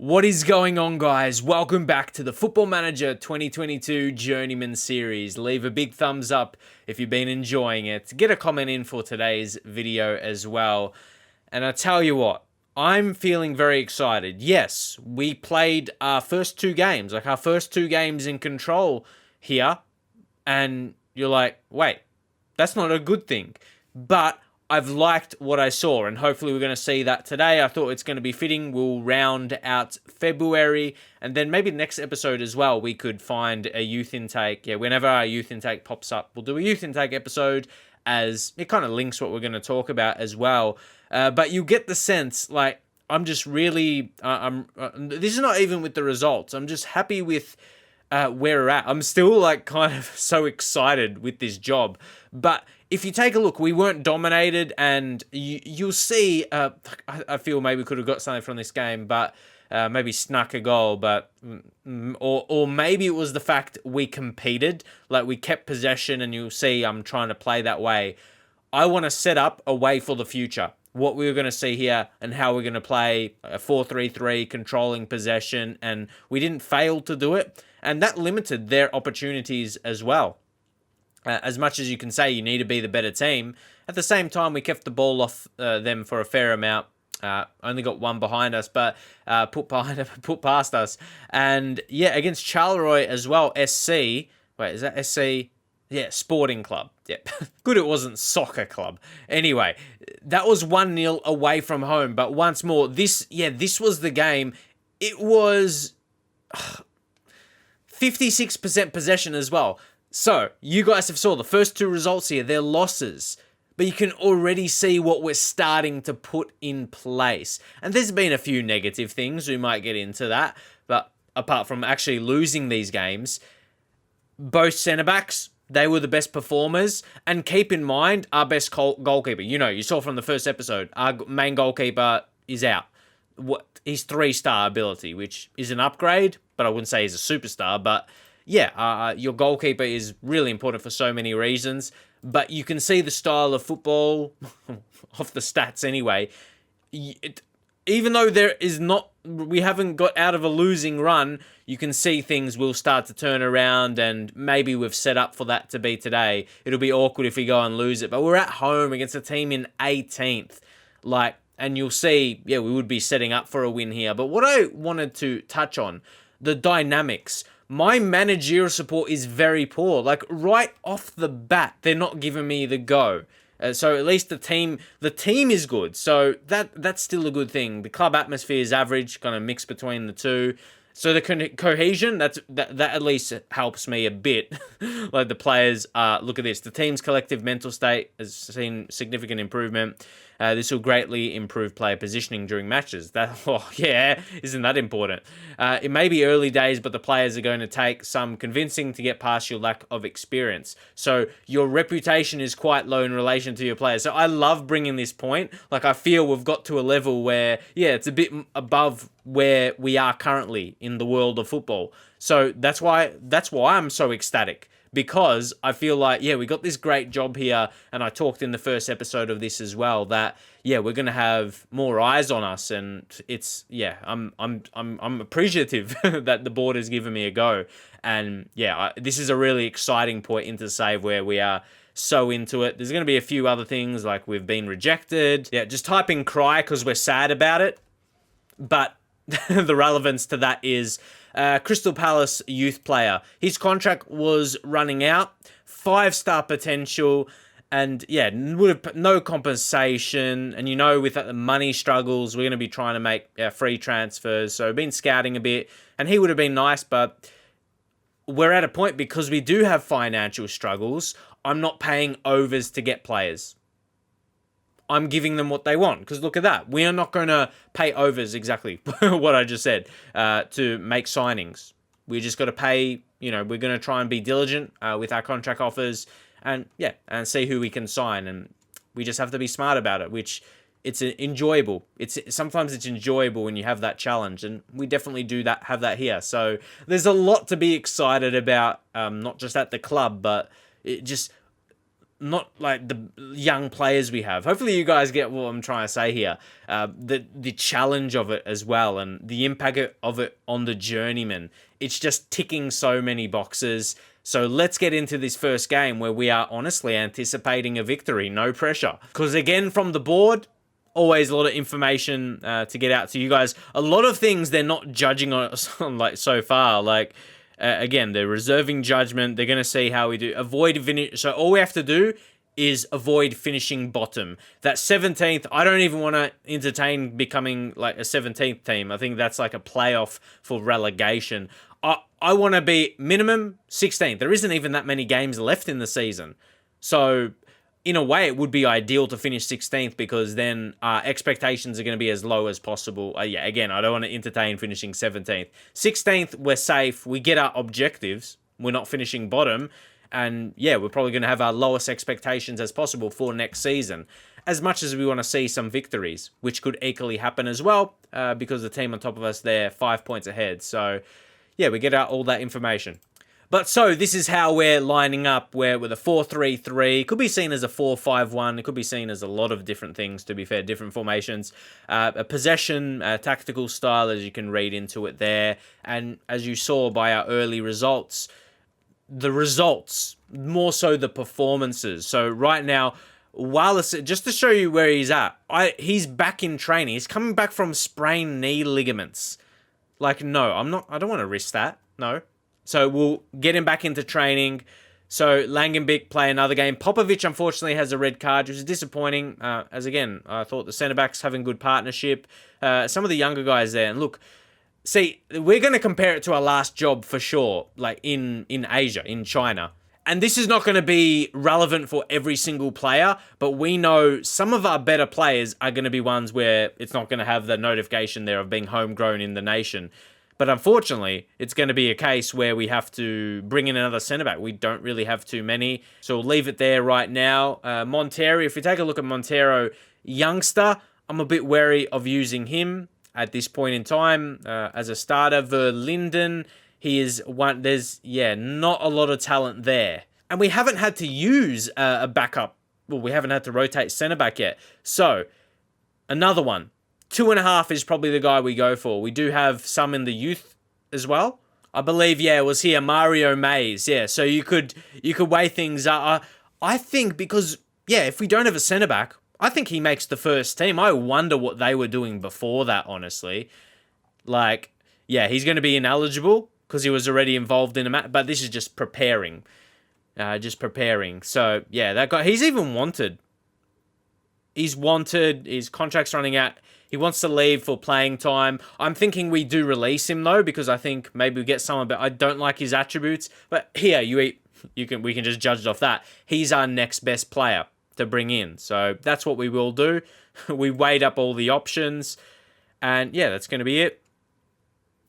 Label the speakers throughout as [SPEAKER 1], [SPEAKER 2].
[SPEAKER 1] What is going on, guys? Welcome back to the Football Manager 2022 Journeyman series. Leave a big thumbs up if you've been enjoying it. Get a comment in for today's video as well. And I tell you what, I'm feeling very excited. Yes, we played our first two games, our first two games in control here. And you're like, wait, that's not a good thing. But I've liked what I saw, and hopefully we're going to see that today. I thought it's going to be fitting. We'll round out February, and then maybe next episode as well, we could find a youth intake. Yeah, whenever our youth intake pops up, we'll do a youth intake episode, as it kind of links what we're going to talk about as well. But you get the sense, like, I'm just really, this is not even with the results. I'm just happy with where we're at. I'm still like kind of so excited with this job. But if you take a look, we weren't dominated, and you'll see, I feel maybe we could have got something from this game, but maybe snuck a goal, but or maybe it was the fact we competed, like we kept possession, and you'll see I'm trying to play that way. I want to set up a way for the future, what we're going to see here and how we're going to play a 4-3-3, controlling possession, and we didn't fail to do it, and that limited their opportunities as well. As much as you can say you need to be the better team, at the same time we kept the ball off them for a fair amount. Only got one behind us, but put past us. And yeah, against Charleroi as well, SC. Wait, is that SC? Yeah, Sporting Club. Yeah, good it wasn't Soccer Club. Anyway, that was 1-0 away from home. But once more, this was the game. It was 56% possession as well. So, you guys have saw the first two results here, they're losses. But you can already see what we're starting to put in place. And there's been a few negative things, we might get into that. But apart from actually losing these games, both centre-backs, they were the best performers. And keep in mind, our best goalkeeper. You know, you saw from the first episode, our main goalkeeper is out. He's 3-star ability, which is an upgrade, but I wouldn't say he's a superstar, but yeah, your goalkeeper is really important for so many reasons, but you can see the style of football, off the stats anyway, even though we haven't got out of a losing run, you can see things will start to turn around, and maybe we've set up for that to be today. It'll be awkward if we go and lose it, but we're at home against a team in 18th, and you'll see, yeah, we would be setting up for a win here. But what I wanted to touch on, the dynamics. My managerial support is very poor. Like, right off the bat, they're not giving me the go. So at least the team is good. So that's still a good thing. The club atmosphere is average, kind of mixed between the two. So the cohesion, that at least helps me a bit. Like the players, look at this. The team's collective mental state has seen significant improvement. This will greatly improve player positioning during matches. Isn't that important? It may be early days, but the players are going to take some convincing to get past your lack of experience. So your reputation is quite low in relation to your players. So I love bringing this point. Like, I feel we've got to a level where, yeah, it's a bit above where we are currently in the world of football. So that's why I'm so ecstatic. Because I feel like, yeah, we got this great job here, and I talked in the first episode of this as well that, yeah, we're gonna have more eyes on us, and it's, yeah, I'm appreciative that the board has given me a go, and yeah, this is a really exciting point into save where we are so into it. There's gonna be a few other things like we've been rejected. Yeah, just type in cry because we're sad about it, but the relevance to that is. Crystal Palace youth player. His contract was running out. 5-star potential. And yeah, would have no compensation. And you know, with the money struggles, we're going to be trying to make free transfers. So been scouting a bit. And he would have been nice, but we're at a point because we do have financial struggles. I'm not paying overs to get players. I'm giving them what they want. Because look at that. We are not going to pay overs, exactly what I just said, to make signings. We just got to pay, we're going to try and be diligent with our contract offers and see who we can sign. And we just have to be smart about it, which it's enjoyable. Sometimes it's enjoyable when you have that challenge. And we definitely have that here. So there's a lot to be excited about, not just at the club, but not like the young players we have. Hopefully you guys get what I'm trying to say here. The challenge of it as well, and the impact of it on the journeyman. It's just ticking so many boxes. So let's get into this first game where we are honestly anticipating a victory. No pressure. Because again, from the board, always a lot of information to get out to you guys. A lot of things they're not judging us on like so far. Like, again, they're reserving judgment. They're going to see how we do. So all we have to do is avoid finishing bottom. That 17th, I don't even want to entertain becoming like a 17th team. I think that's like a playoff for relegation. I want to be minimum 16th. There isn't even that many games left in the season. So in a way, it would be ideal to finish 16th because then our expectations are going to be as low as possible. Yeah, again, I don't want to entertain finishing 17th. 16th, we're safe. We get our objectives. We're not finishing bottom. And yeah, we're probably going to have our lowest expectations as possible for next season. As much as we want to see some victories, which could equally happen as well, because the team on top of us, they're 5 points ahead. So yeah, we get out all that information. But so this is how we're lining up. We're with a 4-3-3. Could be seen as a 4-5-1. It could be seen as a lot of different things, to be fair, different formations. A possession, tactical style, as you can read into it there. And as you saw by our early results, more so the performances. So right now, Wallace, just to show you where he's at, he's back in training. He's coming back from sprained knee ligaments. Like, no, I don't want to risk that. No. So we'll get him back into training. So Langenbeek play another game. Popovic, unfortunately, has a red card, which is disappointing. As again, I thought the centre-backs having good partnership. Some of the younger guys there. And look, see, we're going to compare it to our last job for sure, like in Asia, in China. And this is not going to be relevant for every single player, but we know some of our better players are going to be ones where it's not going to have the notification there of being homegrown in the nation. But unfortunately, it's going to be a case where we have to bring in another centre-back. We don't really have too many, so we'll leave it there right now. Montero, if we take a look at Montero, youngster, I'm a bit wary of using him at this point in time as a starter. Verlinden, he is one. There's not a lot of talent there, and we haven't had to use a backup. Well, we haven't had to rotate centre back yet. So another one. 2.5 is probably the guy we go for. We do have some in the youth as well. I believe, it was here, Mario Mays. Yeah, so you could weigh things up. I think because, if we don't have a centre back, I think he makes the first team. I wonder what they were doing before that, honestly. Like, he's going to be ineligible because he was already involved in a match. But this is just preparing. So, that guy, he's even wanted. He's wanted. His contract's running out. He wants to leave for playing time. I'm thinking we do release him though, because I think maybe we get someone, but I don't like his attributes. But here, we can just judge it off that. He's our next best player to bring in. So that's what we will do. We weighed up all the options. And that's going to be it.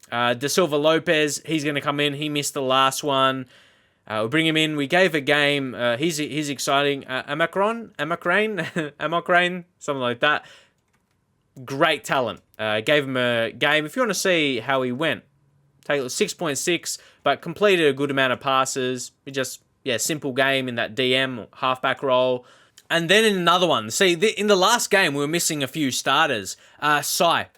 [SPEAKER 1] De Silva Lopez, he's going to come in. He missed the last one. We'll bring him in. We gave a game. He's exciting. Amacrain, something like that. Great talent. Gave him a game. If you want to see how he went, take a look. 6.6, but completed a good amount of passes. Simple game in that DM halfback role. And then in another one, see, in the last game, we were missing a few starters. Sai,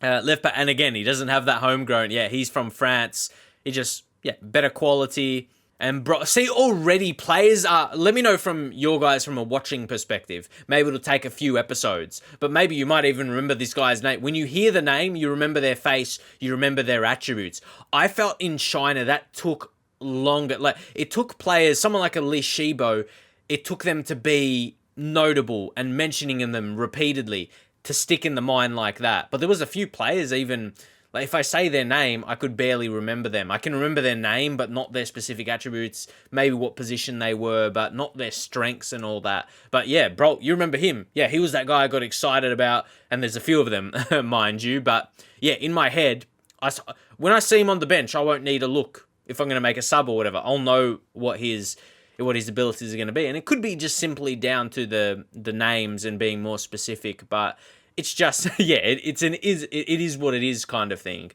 [SPEAKER 1] left back, and again, he doesn't have that homegrown. He's from France. He just, better quality. And already players are. Let me know from your guys from a watching perspective. Maybe it'll take a few episodes, but maybe you might even remember this guy's name. When you hear the name, you remember their face, you remember their attributes. I felt in China that took longer. Like it took players, someone like a Li Shibo, it took them to be notable and mentioning in them repeatedly to stick in the mind like that. But there was a few players even. Like, if I say their name, I could barely remember them. I can remember their name, but not their specific attributes, maybe what position they were, but not their strengths and all that. But bro, you remember him. He was that guy I got excited about, and there's a few of them, mind you. But, in my head, when I see him on the bench, I won't need to look if I'm going to make a sub or whatever. I'll know what his abilities are going to be. And it could be just simply down to the names and being more specific, but it's just, it is what it is kind of thing.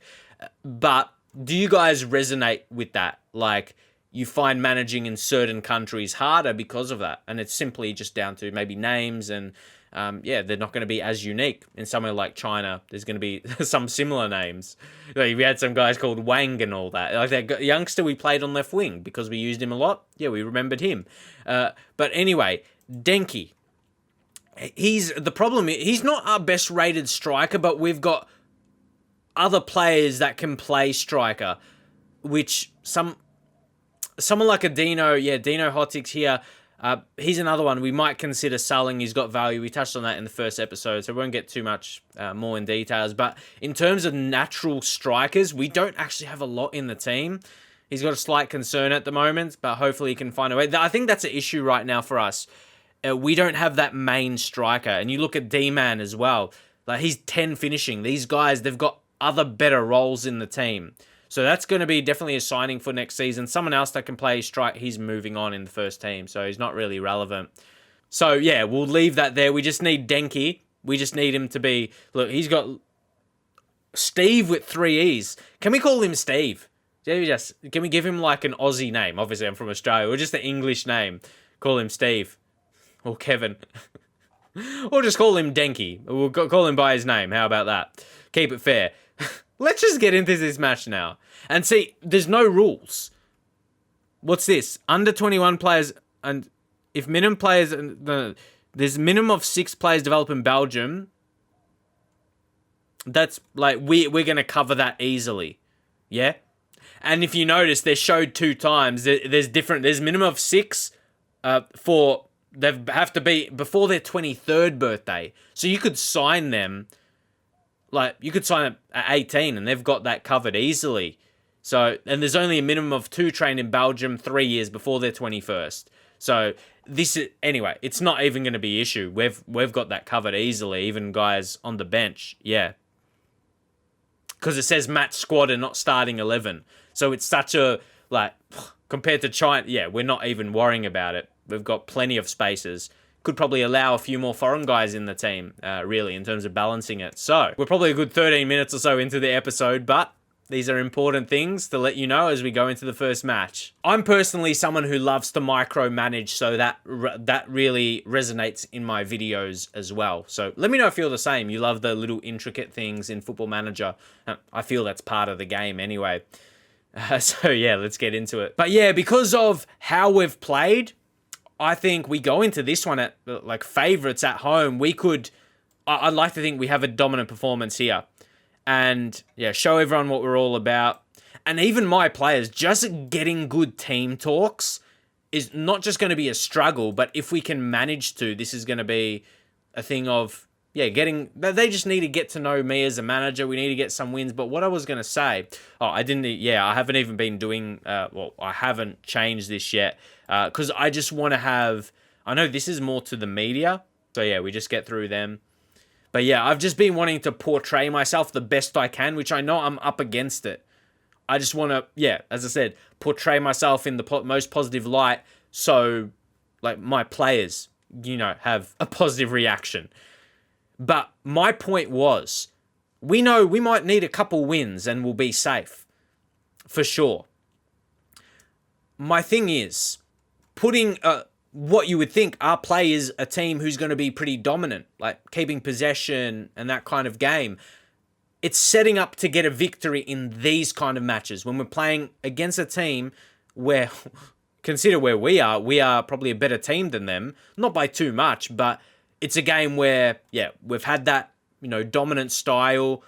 [SPEAKER 1] But do you guys resonate with that? Like, you find managing in certain countries harder because of that. And it's simply just down to maybe names and, they're not going to be as unique. In somewhere like China, there's going to be some similar names. Like we had some guys called Wang and all that. Like that youngster we played on left wing because we used him a lot. Yeah, we remembered him. But anyway, Denki. He's not our best rated striker, but we've got other players that can play striker, which someone like a Dino Hotics here, he's another one we might consider selling. He's got value. We touched on that in the first episode, so we won't get too much more in details. But in terms of natural strikers, we don't actually have a lot in the team. He's got a slight concern at the moment, but hopefully he can find a way. I think that's an issue right now for us. We don't have that main striker. And you look at D-Man as well. Like he's 10 finishing. These guys, they've got other better roles in the team. So that's going to be definitely a signing for next season. Someone else that can play strike, he's moving on in the first team, so he's not really relevant. So yeah, we'll leave that there. We just need Denki. We just need him to be... Look, he's got Steve with 3 E's. Can we call him Steve? Can we give him like an Aussie name? Obviously, I'm from Australia. Or just an English name. Call him Steve. Or Kevin. Or just call him Denki. We'll call him by his name. How about that? Keep it fair. Let's just get into this match now. And see, there's no rules. What's this? Under 21 players, and if minimum players, there's a minimum of 6 players develop in Belgium. That's like, we're going to cover that easily. Yeah? And if you notice, they're showed 2 times. There's minimum of 6 they have to be before their 23rd birthday. So you could sign them. Like, you could sign up at 18 and they've got that covered easily. So, and there's only a minimum of 2 trained in Belgium 3 years before their 21st. So, anyway, it's not even going to be an issue. We've got that covered easily, even guys on the bench. Yeah. Because it says match squad and not starting 11. So, it's such a, like, compared to China, yeah, we're not even worrying about it. We've got plenty of spaces. Could probably allow a few more foreign guys in the team, really, in terms of balancing it. So, we're probably a good 13 minutes or so into the episode, but these are important things to let you know as we go into the first match. I'm personally someone who loves to micromanage, so that really resonates in my videos as well. So, let me know if you're the same. You love the little intricate things in Football Manager. I feel that's part of the game anyway. So, yeah, let's get into it. But yeah, because of how we've played, I think we go into this one at, like, favourites at home. I'd like to think we have a dominant performance here. And, yeah, show everyone what we're all about. And even my players, just getting good team talks is not just going to be a struggle, but if we can manage to, this is going to be a thing of, yeah, they just need to get to know me as a manager. We need to get some wins. But what I was going to say, I haven't even been doing, I haven't changed this yet. Because I just want to have... I know this is more to the media. So, yeah, we just get through them. But, yeah, I've just been wanting to portray myself the best I can, which I know I'm up against it. I just want to, yeah, as I said, portray myself in the most positive light so, like, my players, have a positive reaction. But my point was, we know we might need a couple wins and we'll be safe. For sure. My thing is... putting what you would think our play is a team who's going to be pretty dominant, like keeping possession and that kind of game. It's setting up to get a victory in these kind of matches. When we're playing against a team where, consider where we are probably a better team than them. Not by too much, but it's a game where, yeah, we've had that, dominant style.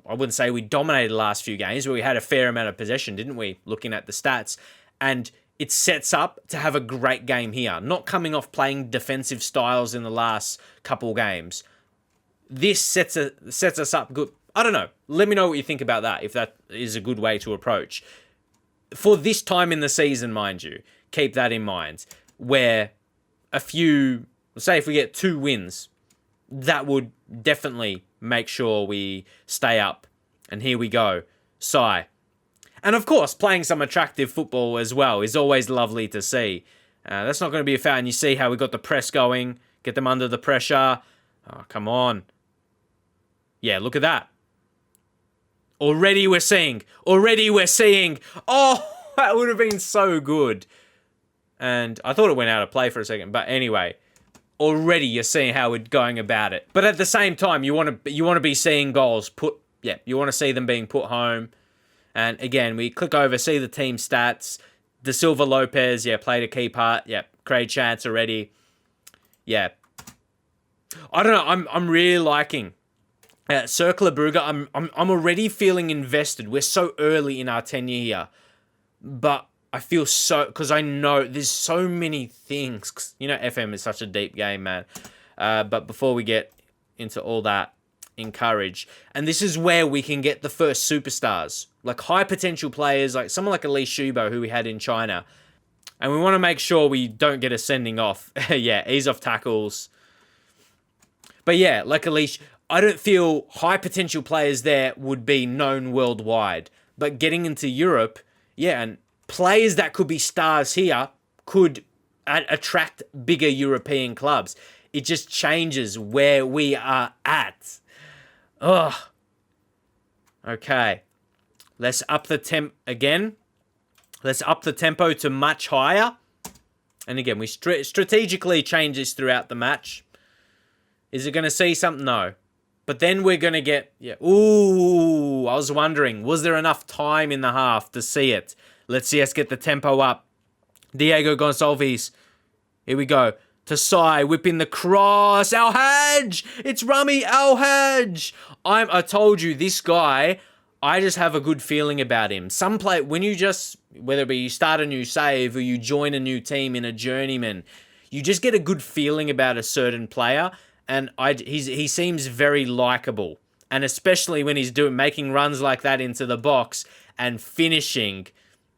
[SPEAKER 1] I wouldn't say we dominated the last few games, but we had a fair amount of possession, didn't we? Looking at the stats. And it sets up to have a great game here. Not coming off playing defensive styles in the last couple games. This sets us up good. I don't know. Let me know what you think about that, if that is a good way to approach. For this time in the season, mind you, keep that in mind. Where say if we get 2 wins, that would definitely make sure we stay up. And here we go. Sigh. And of course, playing some attractive football as well is always lovely to see. That's not going to be a foul. And you see how we got the press going. Get them under the pressure. Oh, come on. Yeah, look at that. Already we're seeing. Oh, That would have been so good. And I thought it went out of play for a second. But anyway, already you're seeing how we're going about it. But at the same time, you want to be seeing goals you want to see them being put home. And again, we click over, see the team stats. De Silva Lopez, played a key part. Create chance already. I don't know. I'm really liking Cercle Brugge. I'm already feeling invested. We're so early in our tenure here, but I feel so, because I know there's so many things. You know, FM is such a deep game, man. But before we get into all that, encourage, and this is where we can get the first superstars, like high potential players, like someone like Elise Shubo, who we had in China. And we want to make sure we don't get a sending off. Ease off tackles. But like Elise, I don't feel high potential players there would be known worldwide. But getting into Europe, and players that could be stars here could attract bigger European clubs. It just changes where we are at. Ugh. Okay. Let's up the temp again. Let's up the tempo to much higher. And again, we strategically change this throughout the match. Is it going to see something? No. But then we're going to get... Ooh, I was wondering, was there enough time in the half to see it? Let's see us get the tempo up. Diego Gonçalves. Here we go. Tasai whipping the cross. Al-Hajj! It's Rami Al-Hajj! I told you, this guy... I just have a good feeling about him. When you just, whether it be you start a new save or you join a new team in a journeyman, you just get a good feeling about a certain player, and he seems very likable. And especially when he's making runs like that into the box and finishing,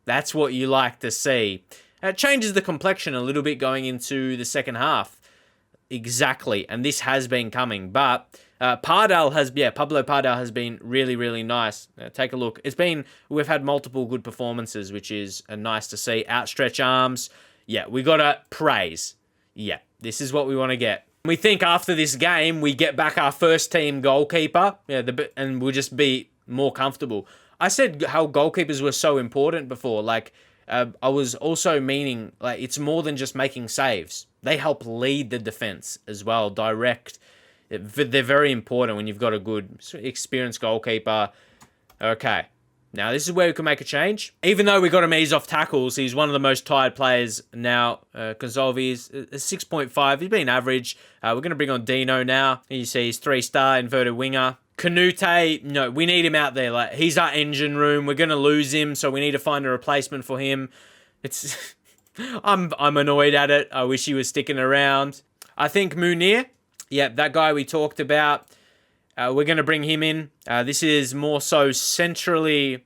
[SPEAKER 1] that's what you like to see. It changes the complexion a little bit going into the second half. Exactly, and this has been coming, but Pablo Pardal has been really, really nice. Take a look. We've had multiple good performances, which is nice to see. Outstretched arms. We got to praise. This is what we want to get. We think after this game, we get back our first team goalkeeper, and we'll just be more comfortable. I said how goalkeepers were so important before. I was also meaning, it's more than just making saves. They help lead the defense as well, direct. They're very important when you've got a good, experienced goalkeeper. Okay. Now, this is where we can make a change. Even though we got him ease off tackles, he's one of the most tired players now. Gonçalves, 6.5. He's been average. We're going to bring on Dino now. You see he's 3-star inverted winger. Canute, no, we need him out there. He's our engine room. We're going to lose him, so we need to find a replacement for him. I'm annoyed at it. I wish he was sticking around. I think Munir, that guy we talked about, we're going to bring him in. This is more so centrally,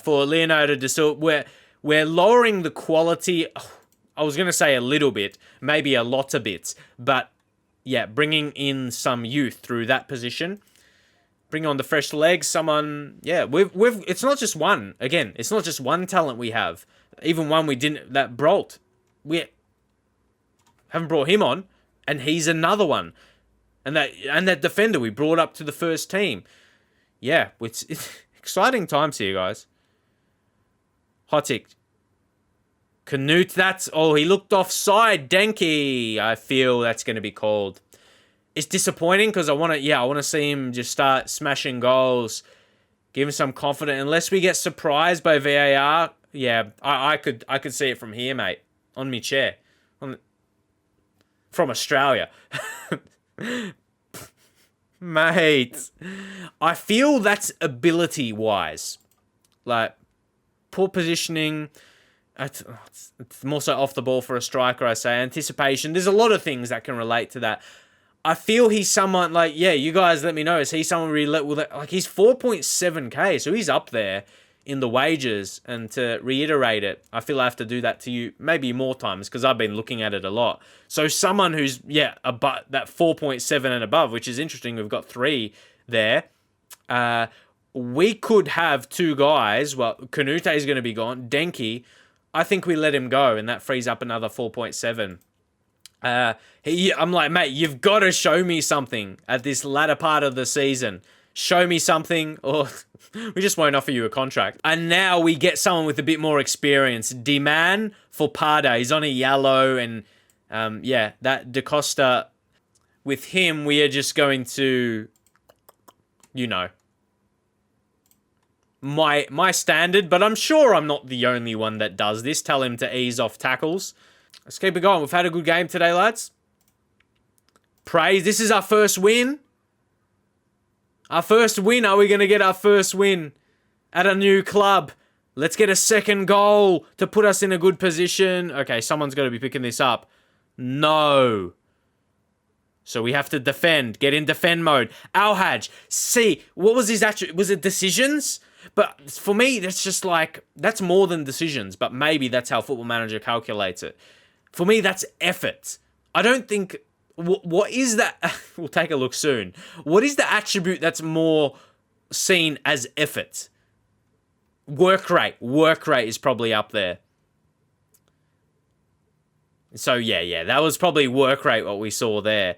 [SPEAKER 1] for Leonardo da Silva. We're lowering the quality. I was going to say a little bit, maybe a lot of bits, but bringing in some youth through that position. Bring on the fresh legs. Someone, we've. It's not just one. Again, it's not just one talent we have. Even one we didn't. That Brolt, we haven't brought him on, and he's another one. And that defender we brought up to the first team. It's exciting times here, guys. Hotik. Canute, he looked offside. Denki, I feel that's going to be called. It's disappointing because I want to see him just start smashing goals, give him some confidence. Unless we get surprised by VAR, I could see it from here, mate, on me chair, from Australia. Mate, I feel that's ability-wise. Poor positioning. It's more so off the ball for a striker, I say. Anticipation. There's a lot of things that can relate to that. I feel he's someone, you guys let me know. Is he someone really... he's 4.7k, so he's up there in the wages. And to reiterate it, I feel I have to do that to you maybe more times because I've been looking at it a lot. So someone who's, above that 4.7 and above, which is interesting. We've got 3 there. We could have 2 guys. Well, Canute is going to be gone. Denki, I think we let him go, and that frees up another 4.7. I'm like, mate, you've got to show me something at this latter part of the season. show me something, or we just won't offer you a contract. And now we get someone with a bit more experience. D-Man for Parda. He's on a yellow, and that DaCosta, with him, we are just going to, my standard, but I'm sure I'm not the only one that does this. Tell him to ease off tackles. Let's keep it going. We've had a good game today, lads. Praise. This is our first win. Our first win. Are we going to get our first win at a new club? Let's get a second goal to put us in a good position. Okay, someone's got to be picking this up. No. So we have to defend. Get in defend mode. Alhaj. See, what was his attribute? Was it decisions? But for me, that's just like, that's more than decisions. But maybe that's how Football Manager calculates it. For me, that's effort. I don't think... What is that? We'll take a look soon. What is the attribute that's more seen as effort? Work rate. Work rate is probably up there. So, yeah, that was probably work rate, what we saw there.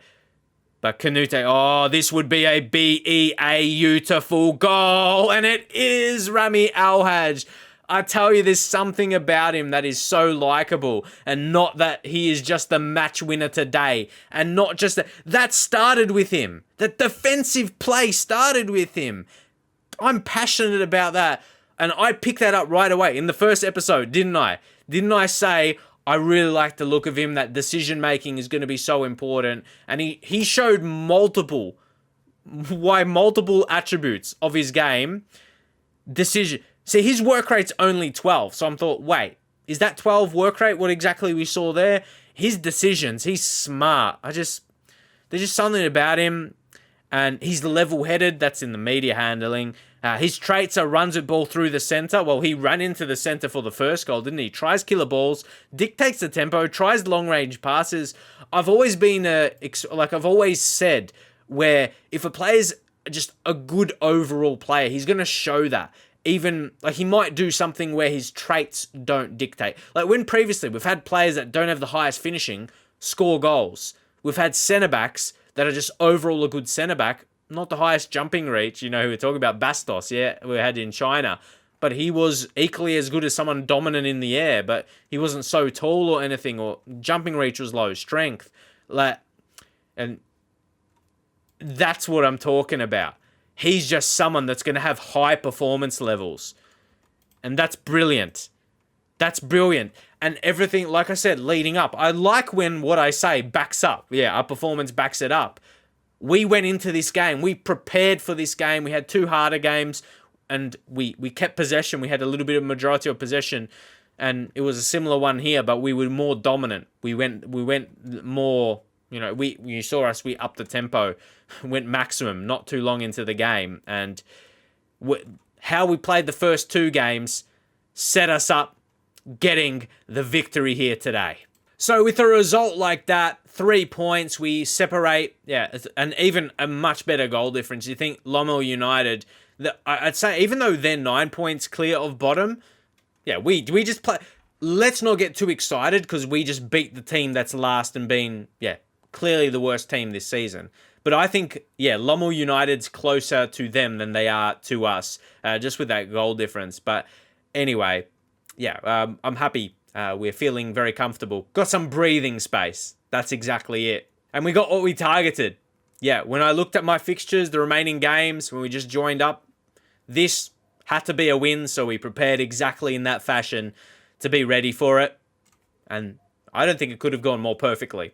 [SPEAKER 1] But Canute, this would be a beautiful goal. And it is Rami Alhaj. I tell you, there's something about him that is so likable, and not that he is just the match winner today, and not just that started with him. That defensive play started with him. I'm passionate about that, and I picked that up right away in the first episode, didn't I? Didn't I say I really like the look of him, that decision making is going to be so important, and he showed multiple attributes of his game. Decision. See, his work rate's only 12, so I'm thought, wait, is that 12 work rate what exactly we saw there? His decisions, he's smart. There's just something about him, and he's level-headed. That's in the media handling. His traits are runs it ball through the center. Well, he ran into the center for the first goal, didn't he? Tries killer balls, dictates the tempo, tries long-range passes. I've always been, I've always said, where if a player's just a good overall player, he's going to show that. Even, he might do something where his traits don't dictate. Like, when previously we've had players that don't have the highest finishing score goals. We've had centre-backs that are just overall a good centre-back, not the highest jumping reach. You know, we're talking about Bastos, we had in China. But he was equally as good as someone dominant in the air, but he wasn't so tall or anything, or jumping reach was low, strength. And that's what I'm talking about. He's just someone that's going to have high performance levels. And that's brilliant. That's brilliant. And everything, like I said, leading up. I like when what I say backs up. Yeah, our performance backs it up. We went into this game. We prepared for this game. We had 2 harder games. And we kept possession. We had a little bit of majority of possession. And it was a similar one here, but we were more dominant. We went more... you saw us, we upped the tempo, went maximum, not too long into the game. And how we played the first 2 games set us up getting the victory here today. So with a result like that, 3 points, we separate, and even a much better goal difference. You think Lommel United, I'd say even though they're 9 points clear of bottom, we just play. Let's not get too excited because we just beat the team that's last and been, clearly the worst team this season. But I think, Lommel United's closer to them than they are to us, just with that goal difference. But anyway, I'm happy. We're feeling very comfortable. Got some breathing space. That's exactly it. And we got what we targeted. When I looked at my fixtures, the remaining games, when we just joined up, this had to be a win, so we prepared exactly in that fashion to be ready for it. And I don't think it could have gone more perfectly.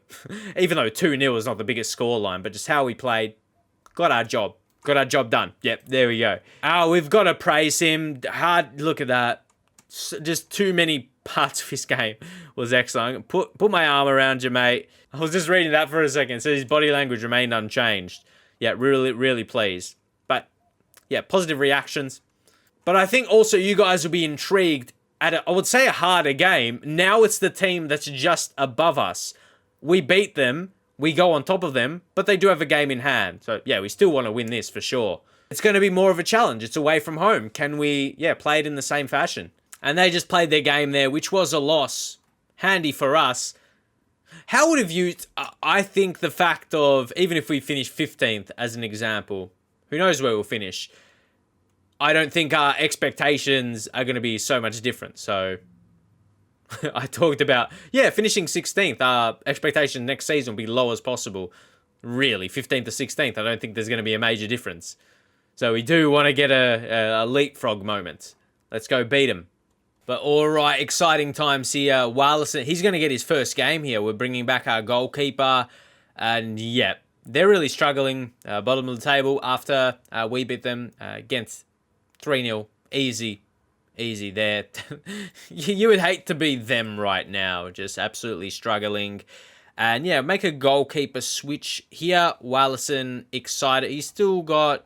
[SPEAKER 1] Even though 2-0 is not the biggest scoreline, but just how we played, got our job done. Yep, there we go. We've got to praise him. Hard, look at that. Just too many parts of his game was excellent. Put my arm around you, mate. I was just reading that for a second. So his body language remained unchanged. Really, really pleased. But, positive reactions. But I think also you guys will be intrigued at, I would say, a harder game. Now it's the team that's just above us. We beat them, we go on top of them, but they do have a game in hand. So, we still want to win this for sure. It's going to be more of a challenge. It's away from home. Can we, play it in the same fashion? And they just played their game there, which was a loss. Handy for us. How would have you... I think the fact of, even if we finish 15th as an example, Who knows where we'll finish? I don't think our expectations are going to be so much different. So I talked about, finishing 16th. Our expectation next season will be low as possible. Really, 15th to 16th. I don't think there's going to be a major difference. So we do want to get a leapfrog moment. Let's go beat him. But all right, exciting times here. Warlison, he's going to get his first game here. We're bringing back our goalkeeper. And they're really struggling. Bottom of the table after we beat them against 3-0. Easy there. You would hate to be them right now. Just absolutely struggling. And make a goalkeeper switch here. Warlison excited. He's still got...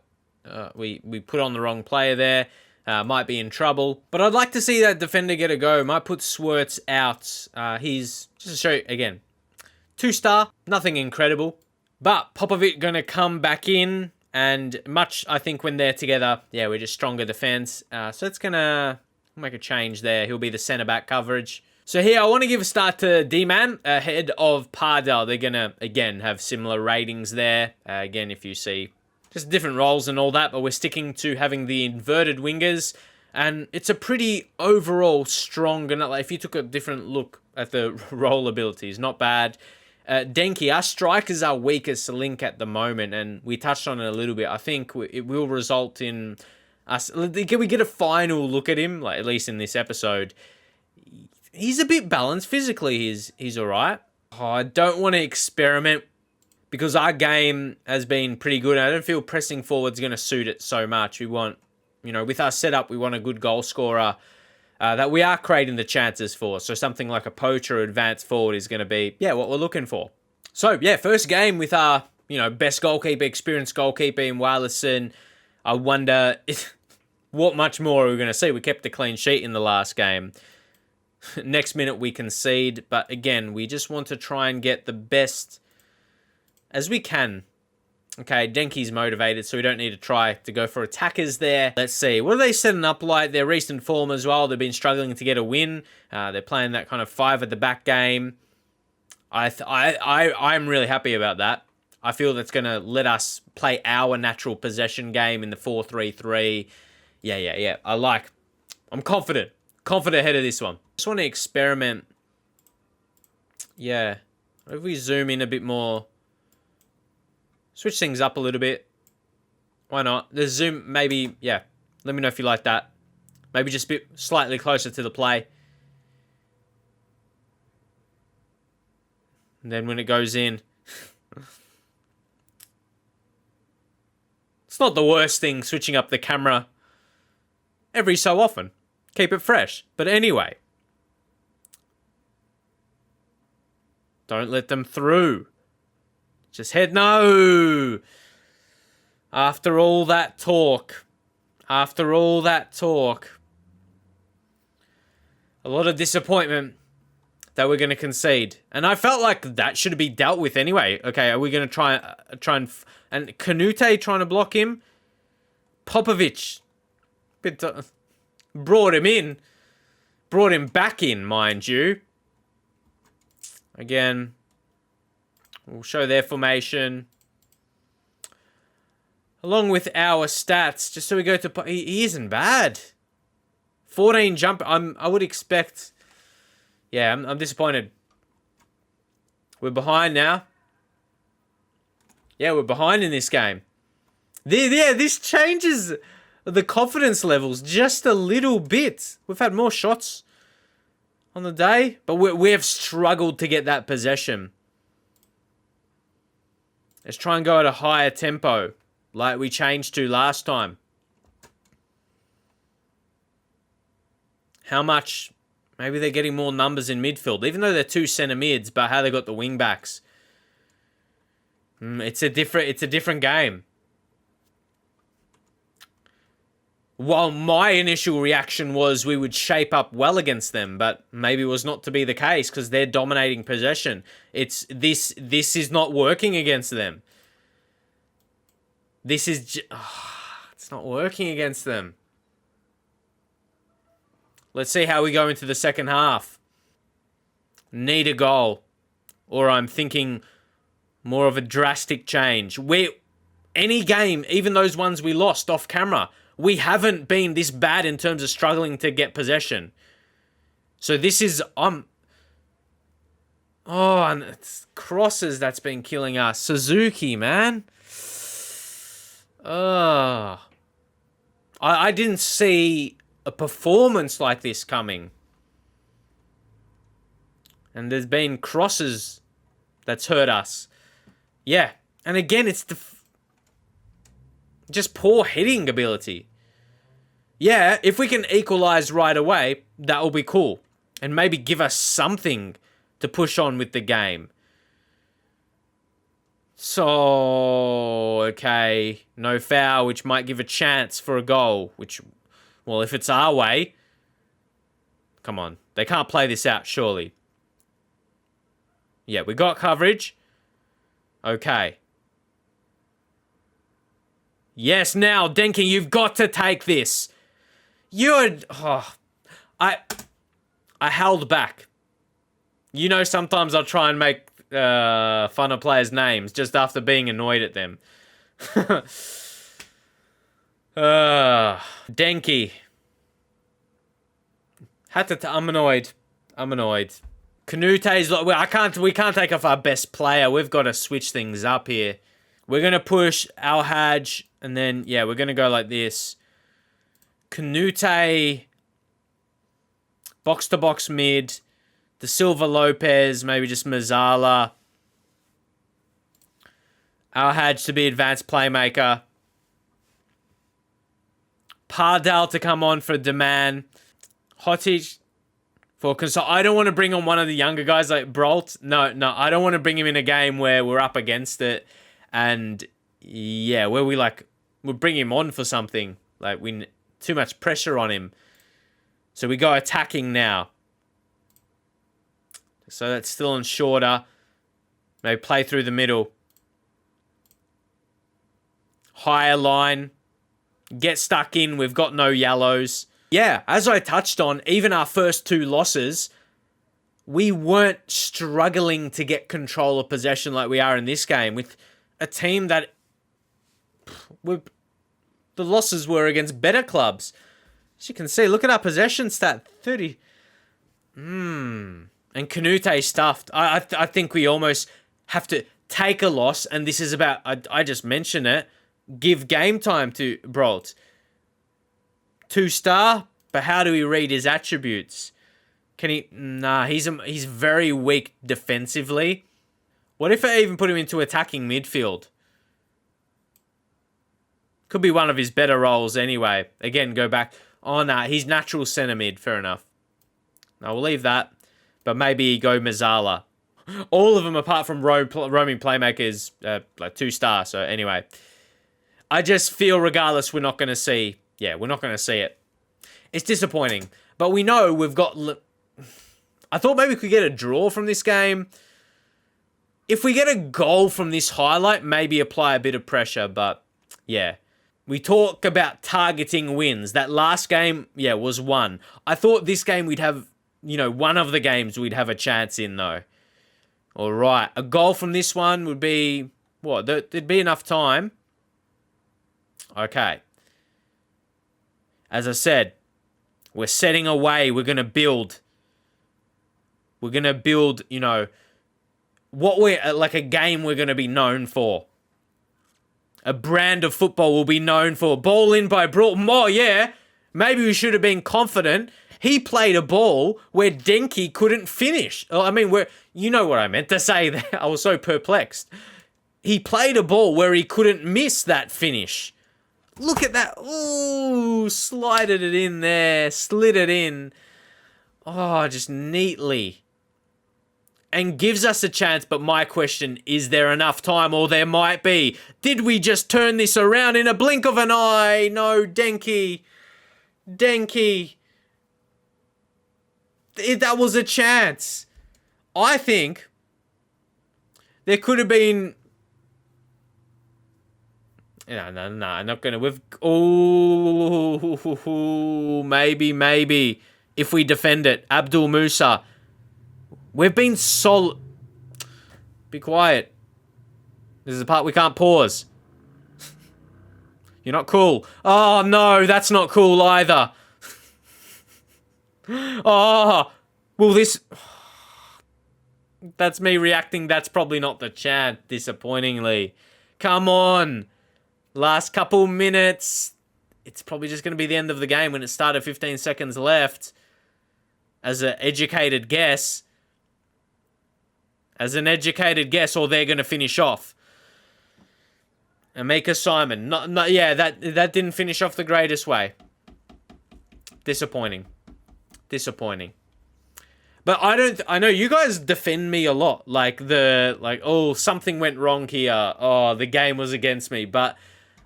[SPEAKER 1] we put on the wrong player there. Might be in trouble. But I'd like to see that defender get a go. Might put Swerts out. He's, just to show you, again, 2-star. Nothing incredible. But Popovic going to come back in. And much, I think, when they're together, we're just stronger defense. So it's going to make a change there. He'll be the centre-back coverage. So here, I want to give a start to D-Man ahead of Pardal. They're going to, again, have similar ratings there. Again, if you see... just different roles and all that, but we're sticking to having the inverted wingers. And it's a pretty overall strong... if you took a different look at the role abilities, not bad. Denki, our striker's our weakest link at the moment, and we touched on it a little bit. I think it will result in us... Can we get a final look at him, at least in this episode? He's a bit balanced. Physically, he's all right. I don't want to experiment because our game has been pretty good. I don't feel pressing forward's going to suit it so much. We want, with our setup, we want a good goal scorer that we are creating the chances for. So something like a poacher or advanced forward is going to be, what we're looking for. So, first game with our, best goalkeeper, experienced goalkeeper in Warlison. I wonder what much more are we going to see. We kept a clean sheet in the last game. Next minute we concede. But again, we just want to try and get the best... as we can. Okay, Denki's motivated, so we don't need to try to go for attackers there. Let's see. What are they setting up like? Their recent form as well. They've been struggling to get a win. They're playing that kind of 5 at the back game. I'm really happy about that. I feel that's going to let us play our natural possession game in the 4-3-3. Yeah. I'm confident. Confident ahead of this one. Just want to experiment. Yeah. If we zoom in a bit more... switch things up a little bit. Why not? The zoom, maybe, Let me know if you like that. Maybe just a bit slightly closer to the play. And then when it goes in... it's not the worst thing, switching up the camera every so often. Keep it fresh. But anyway. Don't let them through. Just head no. After all that talk. A lot of disappointment that we're going to concede. And I felt like that should be dealt with anyway. Okay, are we going to try and Canute trying to block him? Popovic. Brought him in. Brought him back in, mind you. Again... we'll show their formation. Along with our stats, just so we go to... he isn't bad. 14 jump... I would expect... I'm disappointed. We're behind now. We're behind in this game. This changes the confidence levels just a little bit. We've had more shots on the day, but we have struggled to get that possession. Let's try and go at a higher tempo, like we changed to last time. How much? Maybe they're getting more numbers in midfield, even though they're 2 centre mids, but how they got the wing backs. It's a different game. While my initial reaction was we would shape up well against them, but maybe it was not to be the case because they're dominating possession. This is not working against them. It's not working against them. Let's see how we go into the second half. Need a goal. Or I'm thinking more of a drastic change. any game, even those ones we lost off camera, we haven't been this bad in terms of struggling to get possession. So this is... Oh, and it's crosses that's been killing us. Suzuki, man. I didn't see a performance like this coming. And there's been crosses that's hurt us. Yeah. And again, it's just poor hitting ability. Yeah, if we can equalize right away, that will be cool. And maybe give us something to push on with the game. So, okay, no foul, which might give a chance for a goal, which, well, if it's our way, come on, they can't play this out, surely. Yeah, we got coverage. Okay. Yes, now, Denki, you've got to take this. I held back. You know, sometimes I'll try and make fun of players' names just after being annoyed at them. Denki. I'm annoyed. Canute's like, we can't take off our best player. We've got to switch things up here. We're going to push Al-Hajj, and then, yeah, we're going to go like this. Canute, box-to-box mid. De Silva Lopez, maybe just Mazzala. Al-Hajj to be advanced playmaker. Pardal to come on for Deman. Hotic for console. I don't want to bring on one of the younger guys like Brolt. No, I don't want to bring him in a game where we're up against it. And yeah, where we'll bring him on for something. Like, too much pressure on him. So we go attacking now. So that's still on shorter. Maybe play through the middle. Higher line. Get stuck in. We've got no yellows. Yeah, as I touched on, even our first two losses, we weren't struggling to get control of possession like we are in this game. With a team that... the losses were against better clubs. As you can see, look at our possession stat. 30... And Canute stuffed. I think we almost have to take a loss, and this is about, I just mentioned it, give game time to Brolt. 2-star, but how do we read his attributes? Can he... Nah, he's very weak defensively. What if I even put him into attacking midfield? Could be one of his better roles anyway. Again, go back. Oh, nah, he's natural centre mid. Fair enough. No, we'll leave that. But maybe go Mazzala. All of them, apart from roaming playmakers, like 2-star. So anyway, I just feel regardless we're not going to see... Yeah, we're not going to see it. It's disappointing. But we know we've got... I thought maybe we could get a draw from this game. If we get a goal from this highlight, maybe apply a bit of pressure. But yeah, we talk about targeting wins. That last game, yeah, was one. I thought this game we'd have... You know, one of the games we'd have a chance in, though. All right. A goal from this one would be... What? There'd be enough time. Okay. As I said, we're setting away. We're going to build. We're going to build, you know, what we're... Like a game we're going to be known for. A brand of football we'll be known for. Ball in by Broughton. Oh, yeah. Maybe we should have been confident. He played a ball where Denki couldn't finish. I mean, you know what I meant to say there. I was so perplexed. He played a ball where he couldn't miss that finish. Look at that. Ooh, slided it in there. Slid it in. Oh, just neatly. And gives us a chance, but my question, is there enough time? Or there might be. Did we just turn this around in a blink of an eye? No, Denki. That was a chance. I think there could have been... No, I'm not going to... Maybe. If we defend it. Abdul Musa. We've been Be quiet. This is the part we can't pause. You're not cool. Oh, no, that's not cool either. Oh, will this... That's me reacting. That's probably not the chant, disappointingly. Come on. Last couple minutes. It's probably just going to be the end of the game when it started 15 seconds left. As an educated guess. Or they're going to finish off. Amika Simon. Yeah, that didn't finish off the greatest way. Disappointing. But I know you guys defend me a lot. Oh, something went wrong here. Oh, the game was against me. But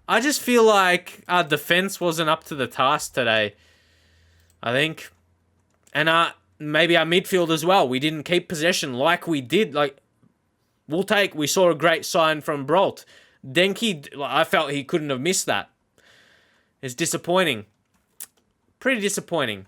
[SPEAKER 1] I just feel like our defense wasn't up to the task today. I think. And maybe our midfield as well. We didn't keep possession like we did. We saw a great sign from Brolt. Denki, I felt he couldn't have missed that. It's disappointing. Pretty disappointing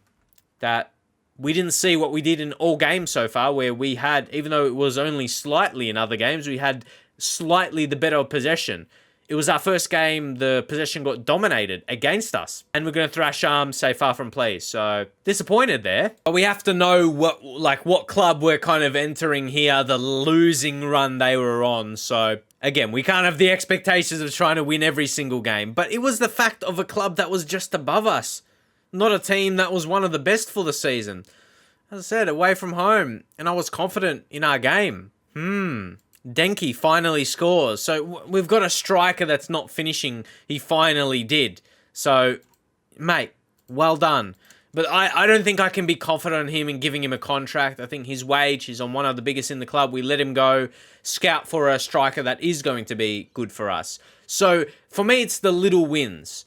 [SPEAKER 1] that we didn't see what we did in all games so far, where we had, even though it was only slightly in other games, we had slightly the better possession. It was our first game the possession got dominated against us. And we're going to thrash say far from play. So disappointed there. But we have to know what club we're kind of entering here, the losing run they were on. So again, we can't have the expectations of trying to win every single game. But it was the fact of a club that was just above us. Not a team that was one of the best for the season. As I said, away from home. And I was confident in our game. Denki finally scores. So we've got a striker that's not finishing. He finally did. So, mate, well done. But I don't think I can be confident on him and giving him a contract. I think his wage, he's on one of the biggest in the club. We let him go, scout for a striker that is going to be good for us. So, for me, it's the little wins.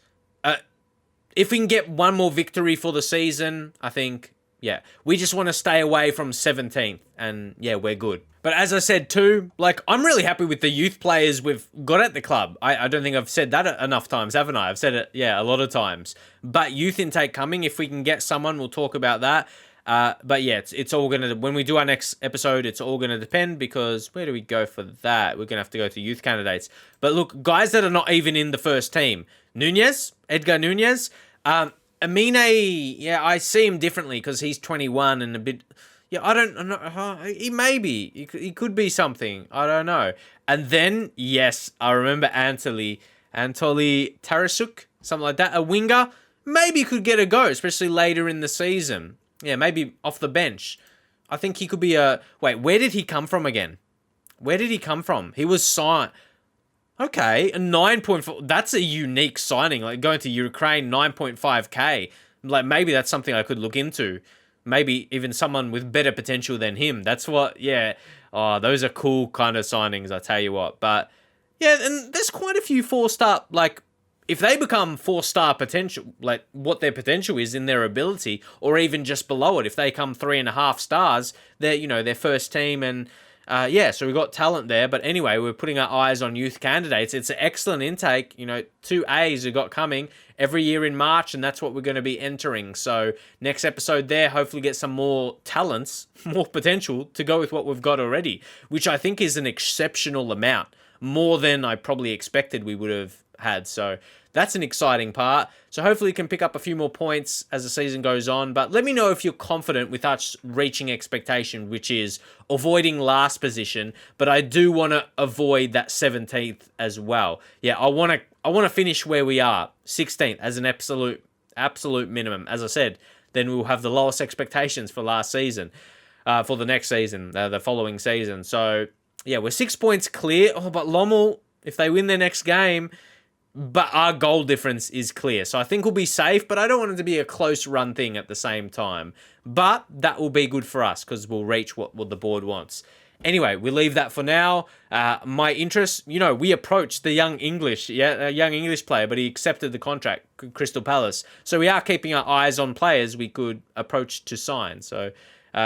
[SPEAKER 1] If we can get one more victory for the season, I think, yeah, we just want to stay away from 17th. And, yeah, we're good. But as I said too, I'm really happy with the youth players we've got at the club. I don't think I've said that enough times, haven't I? I've said it, yeah, a lot of times. But youth intake coming, if we can get someone, we'll talk about that. But yeah, it's all going to, when we do our next episode, it's all going to depend, because where do we go for that? We're going to have to go to youth candidates. But look, guys that are not even in the first team. Edgar Nunez. Amine, yeah, I see him differently because he's 21 and a bit... Yeah, I don't know. He may be. He could be something. I don't know. And then, yes, I remember Anatoly Tarasuk, something like that. A winger. Maybe could get a go, especially later in the season. Yeah, maybe off the bench. I think he could be a... Wait, where did he come from again? Where did he come from? He was signed... Okay, a 9.4... That's a unique signing. Going to Ukraine, 9.5k. Maybe that's something I could look into. Maybe even someone with better potential than him. That's what, yeah. Oh, those are cool kind of signings, I tell you what. But, yeah, and there's quite a few 4-star, if they become 4-star potential, what their potential is in their ability, or even just below it, if they come 3.5 stars, they're their first team, and, so we've got talent there. But anyway, we're putting our eyes on youth candidates. It's an excellent intake, 2 A's we've got coming every year in March, and that's what we're going to be entering. So next episode there, hopefully get some more talents, more potential to go with what we've got already, which I think is an exceptional amount, more than I probably expected we would have had. So that's an exciting part. So hopefully we can pick up a few more points as the season goes on. But let me know if you're confident with us reaching expectation, which is avoiding last position. But I do want to avoid that 17th as well. Yeah, I want to finish where we are, 16th, as an absolute minimum. As I said, then we'll have the lowest expectations for last season, for the next season, the following season. So yeah, we're 6 points clear. Oh, but Lommel, if they win their next game, but our goal difference is clear. So I think we'll be safe, but I don't want it to be a close run thing at the same time. But that will be good for us because we'll reach what the board wants. Anyway, we'll leave that for now. My interest, we approached the young English player, but he accepted the contract, Crystal Palace. So we are keeping our eyes on players we could approach to sign. So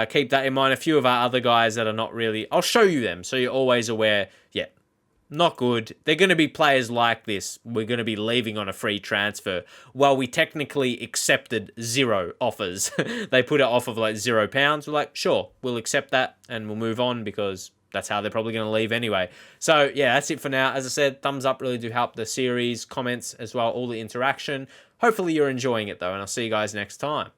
[SPEAKER 1] keep that in mind. A few of our other guys that are not really, I'll show you them so you're always aware. Yeah, not good. They're going to be players like this. We're going to be leaving on a free transfer. While we technically accepted 0 offers. They put an offer of £0. We're like, sure, we'll accept that and we'll move on because that's how they're probably going to leave anyway. So yeah, that's it for now. As I said, thumbs up really do help the series, comments as well, all the interaction. Hopefully you're enjoying it though, and I'll see you guys next time.